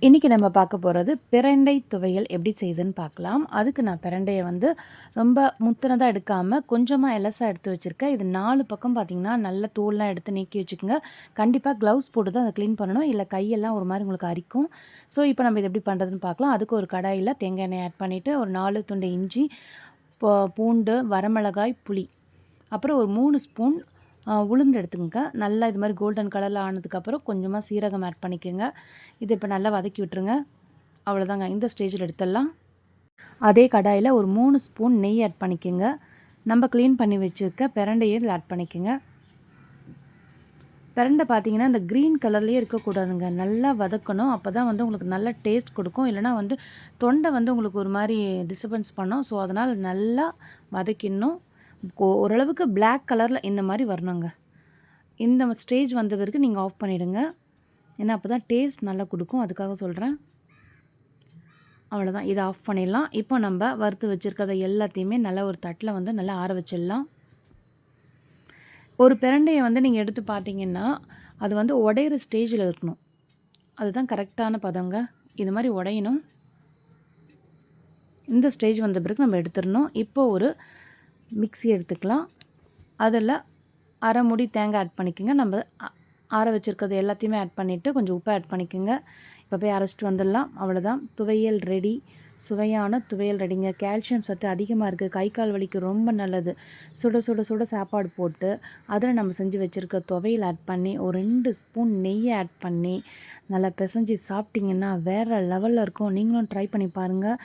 இன்றைக்கி நம்ம பார்க்க போகிறது பிரண்டை துவையல் எப்படி செய்யுதுன்னு பார்க்கலாம். அதுக்கு நான் பிரண்டையை ரொம்ப முத்துனதாக எடுக்காமல் கொஞ்சமாக எலசாக எடுத்து வச்சுருக்கேன். இது 4 பக்கம் பார்த்திங்கன்னா நல்ல தோல்லாம் எடுத்து நீக்கி வச்சுக்கோங்க. கண்டிப்பாக க்ளவுஸ் போட்டு தான் அதை க்ளீன் பண்ணணும், இல்லை கையெல்லாம் ஒரு மாதிரி உங்களுக்கு அரிக்கும். ஸோ இப்போ நம்ம இது எப்படி பண்ணுறதுன்னு பார்க்கலாம். அதுக்கு ஒரு கடாயில் தேங்காய் எண்ணெய் ஆட் பண்ணிவிட்டு ஒரு 4 துண்டு இஞ்சி, பூண்டு, வரமிளகாய், புளி, அப்புறம் ஒரு 3 ஸ்பூன் உளுந்து எடுத்துக்கோங்க. நல்லா இது மாதிரி கோல்டன் கலரில் ஆனதுக்கப்புறம் கொஞ்சமாக சீரகம் ஆட் பண்ணிக்கோங்க. இது இப்போ நல்லா வதக்கி விட்டுருங்க. அவ்வளோதாங்க, இந்த ஸ்டேஜில் எடுத்துடலாம். அதே கடாயில் ஒரு 3 ஸ்பூன் நெய் ஆட் பண்ணிக்கோங்க. நம்ம க்ளீன் பண்ணி வச்சுருக்க பிரண்டையை இதில் ஆட் பண்ணிக்கோங்க. பிரண்டை பார்த்தீங்கன்னா இந்த க்ரீன் கலர்லேயே இருக்கக்கூடாதுங்க, நல்லா வதக்கணும். அப்போ தான் உங்களுக்கு நல்ல டேஸ்ட் கொடுக்கும். இல்லைனா தொண்டை உங்களுக்கு ஒரு மாதிரி டிஸ்டர்பன்ஸ் பண்ணும். ஸோ அதனால் நல்லா வதக்கிடணும். ஓரளவுக்கு பிளாக் கலரில் இந்த மாதிரி வரணுங்க. இந்த ஸ்டேஜ் வந்த பிறகு நீங்கள் ஆஃப் பண்ணிவிடுங்க. ஏன்னா அப்போ தான் டேஸ்ட் நல்லா கொடுக்கும், அதுக்காக சொல்கிறேன். அவ்வளோதான், இதை ஆஃப் பண்ணிடலாம். இப்போ நம்ம வறுத்து வச்சுருக்கிறத எல்லாத்தையுமே நல்லா ஒரு தட்டில் நல்லா ஆற வச்சிடலாம். ஒரு பிரண்டையை நீங்கள் எடுத்து பார்த்தீங்கன்னா அது உடையிற ஸ்டேஜில் இருக்கணும். அதுதான் கரெக்டான பதங்க. இது மாதிரி உடையணும். இந்த ஸ்டேஜ் வந்த பிறகு நம்ம எடுத்துடணும். இப்போ ஒரு மிக்ஸி எடுத்துக்கலாம். அதில் அரை மூடி தேங்காய் ஆட் பண்ணிக்கோங்க. நம்ம ஆற வச்சுருக்கிறது எல்லாத்தையுமே ஆட் பண்ணிவிட்டு கொஞ்சம் உப்பு ஆட் பண்ணிக்கோங்க. இப்போ போய் அரைச்சிட்டு வந்துடலாம். அவ்வளோதான், துவையல் ரெடி. சுவையான துவையல் ரெடிங்க. கால்சியம் சத்து அதிகமாக இருக்குது, கை கால் வலிக்கு ரொம்ப நல்லது. சுட சுட சுட சாப்பாடு போட்டு அதில் நம்ம செஞ்சு வச்சுருக்க துவையல் ஆட் பண்ணி ஒரு 2 ஸ்பூன் நெய்யை ஆட் பண்ணி நல்லா பிசைஞ்சு சாப்பிட்டிங்கன்னா வேறு லெவலில் இருக்கும். நீங்களும் ட்ரை பண்ணி பாருங்கள்.